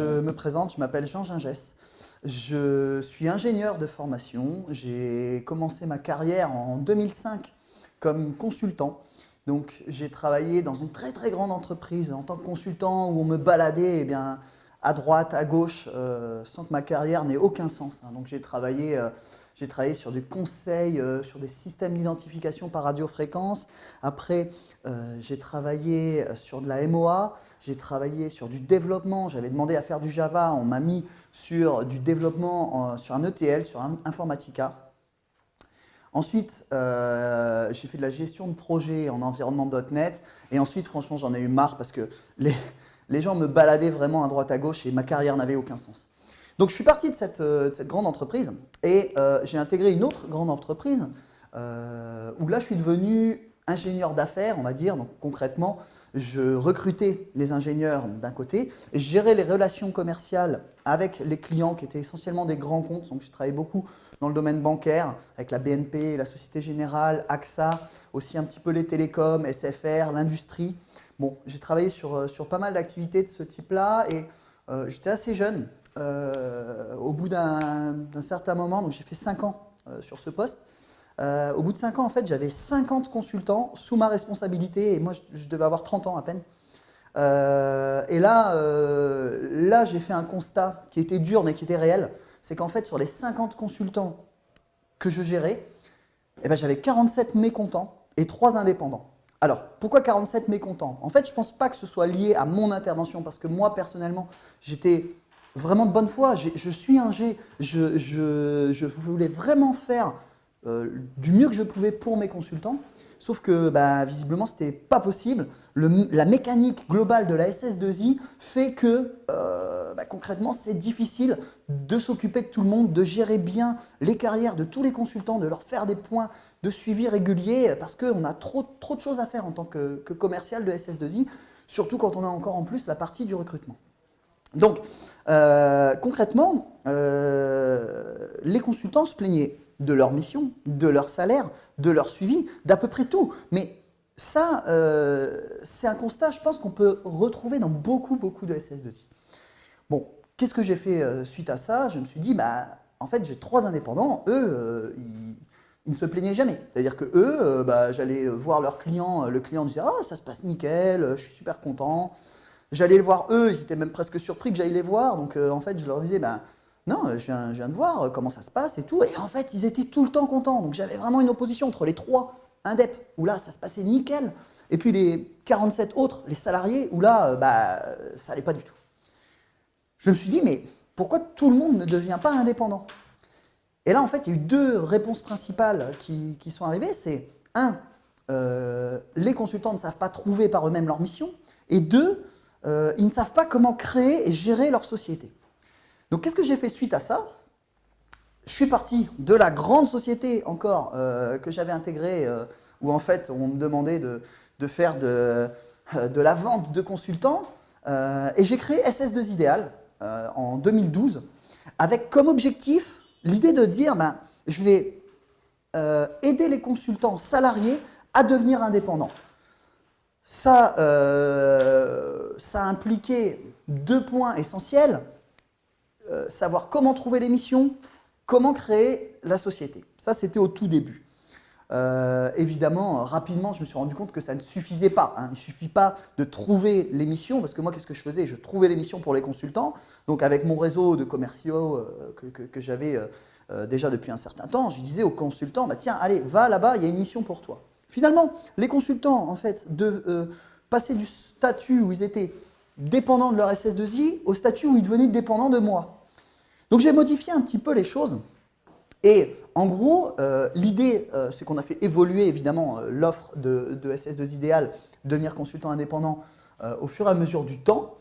je me présente, je m'appelle Jean Gingès. Je suis ingénieur de formation. J'ai commencé ma carrière en 2005 comme consultant. Donc, j'ai travaillé dans une très très grande entreprise en tant que consultant où on me baladait à droite, à gauche, sans que ma carrière n'ait aucun sens. Donc, j'ai travaillé sur du conseil, sur des systèmes d'identification par radiofréquence. Après, j'ai travaillé sur de la MOA, j'ai travaillé sur du développement. J'avais demandé à faire du Java, on m'a mis sur du développement sur un ETL, sur un Informatica. Ensuite, j'ai fait de la gestion de projet en environnement .NET. Et ensuite, franchement, j'en ai eu marre parce que les gens me baladaient vraiment à droite à gauche et ma carrière n'avait aucun sens. Donc, je suis parti de cette grande entreprise et j'ai intégré une autre grande entreprise où là, je suis devenu ingénieur d'affaires, on va dire. Donc, concrètement, je recrutais les ingénieurs d'un côté et je gérais les relations commerciales avec les clients qui étaient essentiellement des grands comptes. Donc, je travaillais beaucoup dans le domaine bancaire avec la BNP, la Société Générale, AXA, aussi un petit peu les télécoms, SFR, l'industrie. Bon, j'ai travaillé sur pas mal d'activités de ce type-là et j'étais assez jeune. Au bout d'un certain moment, donc j'ai fait 5 ans sur ce poste. Au bout de 5 ans, en fait, j'avais 50 consultants sous ma responsabilité et moi, je devais avoir 30 ans à peine. Et là j'ai fait un constat qui était dur mais qui était réel. C'est qu'en fait, sur les 50 consultants que je gérais, j'avais 47 mécontents et 3 indépendants. Alors, pourquoi 47 mécontents? En fait, je ne pense pas que ce soit lié à mon intervention parce que moi, personnellement, j'étais vraiment de bonne foi. Je suis ingé, je voulais vraiment faire du mieux que je pouvais pour mes consultants. Sauf que visiblement, ce n'était pas possible. La mécanique globale de la SS2I fait que concrètement, c'est difficile de s'occuper de tout le monde, de gérer bien les carrières de tous les consultants, de leur faire des points de suivi réguliers parce qu'on a trop de choses à faire en tant que commercial de SS2I, surtout quand on a encore en plus la partie du recrutement. Donc, concrètement, les consultants se plaignaient de leur mission, de leur salaire, de leur suivi, d'à peu près tout. Mais ça, c'est un constat, je pense, qu'on peut retrouver dans beaucoup de SS2I. Bon, qu'est-ce que j'ai fait suite à ça? Je me suis dit, en fait, j'ai 3 indépendants, eux, ils ne se plaignaient jamais. C'est-à-dire que eux, j'allais voir leur client, le client disait « Ah, ça se passe nickel, je suis super content ». J'allais les voir eux, ils étaient même presque surpris que j'aille les voir. Donc en fait, je leur disais, non, je viens de voir comment ça se passe et tout. Et en fait, ils étaient tout le temps contents. Donc j'avais vraiment une opposition entre les 3 indep, où là, ça se passait nickel. Et puis les 47 autres, les salariés, où là, ça n'allait pas du tout. Je me suis dit, mais pourquoi tout le monde ne devient pas indépendant? Et là, en fait, il y a eu 2 réponses principales qui sont arrivées. C'est 1, les consultants ne savent pas trouver par eux-mêmes leur mission. Et 2, ils ne savent pas comment créer et gérer leur société. Donc, qu'est-ce que j'ai fait suite à ça? Je suis parti de la grande société encore que j'avais intégrée, où en fait, on me demandait de faire de la vente de consultants. Et j'ai créé SS2 Idéal en 2012, avec comme objectif l'idée de dire, je vais aider les consultants salariés à devenir indépendants. Ça impliquait 2 points essentiels, savoir comment trouver les missions, comment créer la société. Ça, c'était au tout début. Évidemment, rapidement, je me suis rendu compte que ça ne suffisait pas. Il ne suffit pas de trouver les missions, parce que moi, qu'est-ce que je faisais? Je trouvais les missions pour les consultants. Donc, avec mon réseau de commerciaux que j'avais déjà depuis un certain temps, je disais aux consultants, tiens, allez, va là-bas, il y a une mission pour toi. Finalement, les consultants, en fait, passaient du statut où ils étaient dépendants de leur SS2I au statut où ils devenaient dépendants de moi. Donc j'ai modifié un petit peu les choses. Et en gros, l'idée, c'est qu'on a fait évoluer évidemment l'offre de SS2 Idéal, devenir consultant indépendant au fur et à mesure du temps.